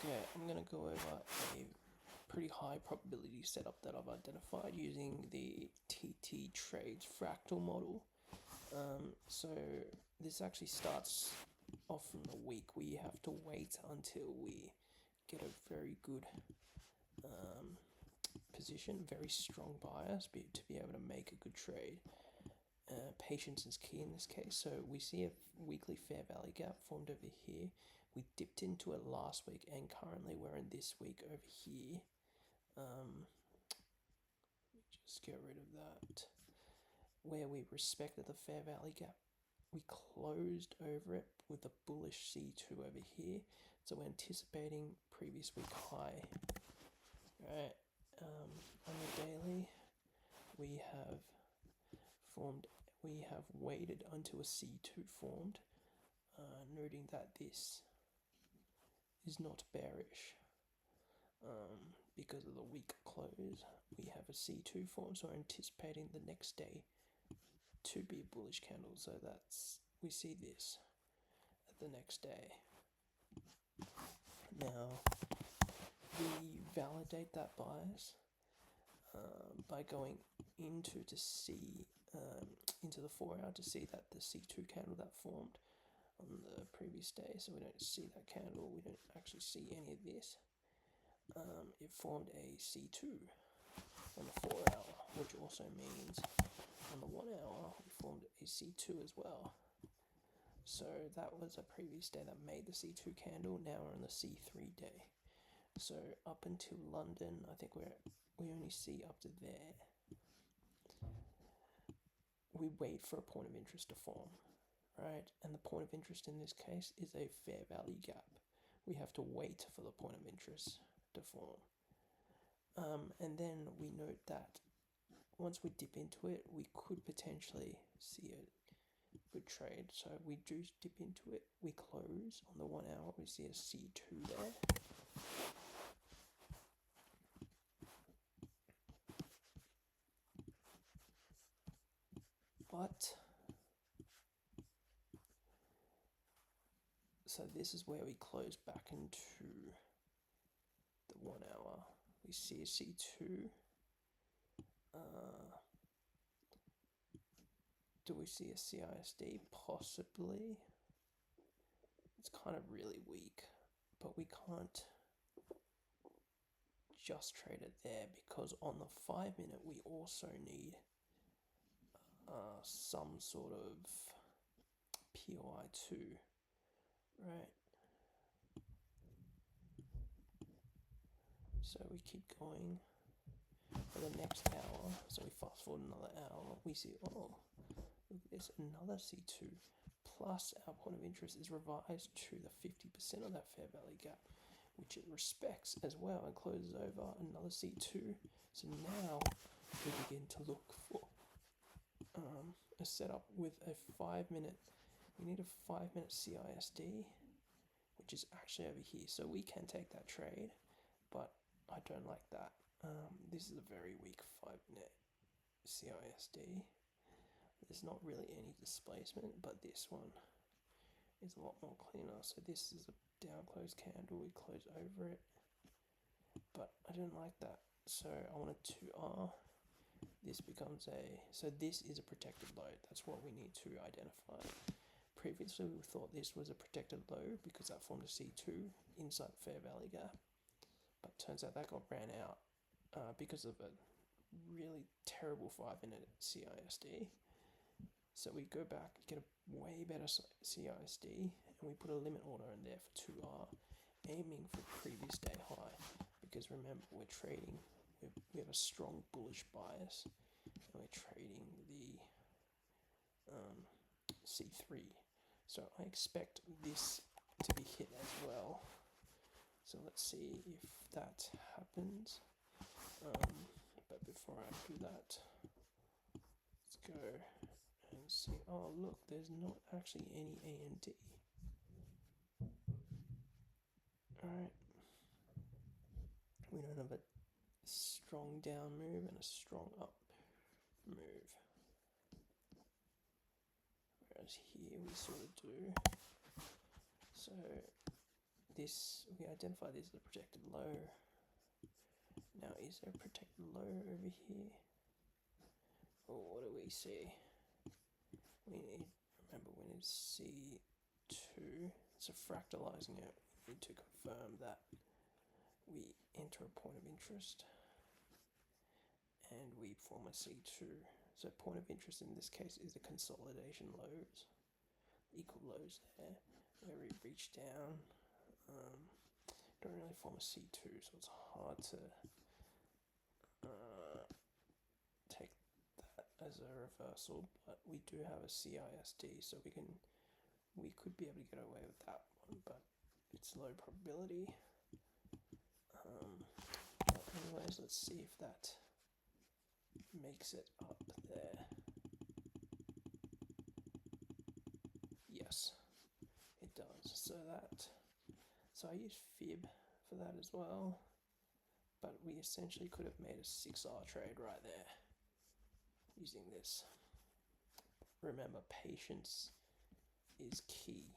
Okay, I'm going to go over a pretty high probability setup that I've identified using the TT Trades Fractal model. So this actually starts off from the week. We have to wait until we get a very good position, very strong bias to be able to make a good trade. Patience is key in this case. So we see a weekly fair value gap formed over here. We dipped into it last week, and currently we're in this week over here. Just get rid of that. Where we respected the fair value gap, we closed over it with a bullish C2 over here. So we're anticipating previous week high. Right. On the daily, we have waited until a C2 formed, noting that this is not bearish. Because of the weak close, we have a C2 form, so we're anticipating the next day to be a bullish candle. So we see this at the next day. Now we validate that bias by going into the 4 hour to see that the C2 candle that formed on the previous day. So we don't see that candle. We don't actually see any of this. It formed a C2 on the 4 hour, which also means on the 1 hour we formed a C2 as well. So that was a previous day that made the C2 candle. Now we're on the C3 day. So up until London, I think we only see up to there. We wait for a point of interest to form, right? And the point of interest in this case is a fair value gap. We have to wait for the point of interest to form. And then we note that once we dip into it, we could potentially see a good trade. So we do dip into it, we close on the 1 hour, we see a C2 there. So this is where we close back into the 1 hour. We see a C2. Do we see a CISD? Possibly. It's kind of really weak, but we can't just trade it there because on the 5 minute we also need some sort of POI2, right? So we keep going for the next hour. So we fast forward another hour. We see, oh, look at this, another C2. Plus our point of interest is revised to the 50% of that fair value gap, which it respects as well and closes over another C2. So now we begin to look for a setup with a 5 minute. We need a 5 minute CISD, which is actually over here. So we can take that trade, but I don't like that. This is a very weak 5 minute CISD. There's not really any displacement, but this one is a lot more cleaner. So this is a down close candle. We close over it, but I didn't like that. So I wanted to this becomes so this is a protected low. That's what we need to identify. Previously we thought this was a protected low because that formed a C2 inside the fair value gap, but turns out that got ran out because of a really terrible 5 minute CISD. So we go back, get a way better CISD, and we put a limit order in there for 2R, aiming for previous day high, because remember we're trading, we have a strong bullish bias, and we're trading the C3. So I expect this to be hit as well. So let's see if that happens. But before I do that, let's go and see. Oh look, there's not actually any AMD. Alright. We don't have a strong down move and a strong up move. Whereas here we sort of do. So this, we identify this as a protected low. Now, is there a protected low over here? Or what do we see? We need, remember, we need C2. So fractalizing it, we need to confirm that we enter a point of interest and we form a C2. So point of interest in this case is the consolidation lows, equal lows there, where we reach down. Don't really form a C2, so it's hard to take that as a reversal, but we do have a CISD, so we could be able to get away with that one, but it's low probability. But anyways, let's see if that makes it up there. Yes, it does. So I use fib for that as well, but we essentially could have made a 6R trade right there using this. Remember, patience is key.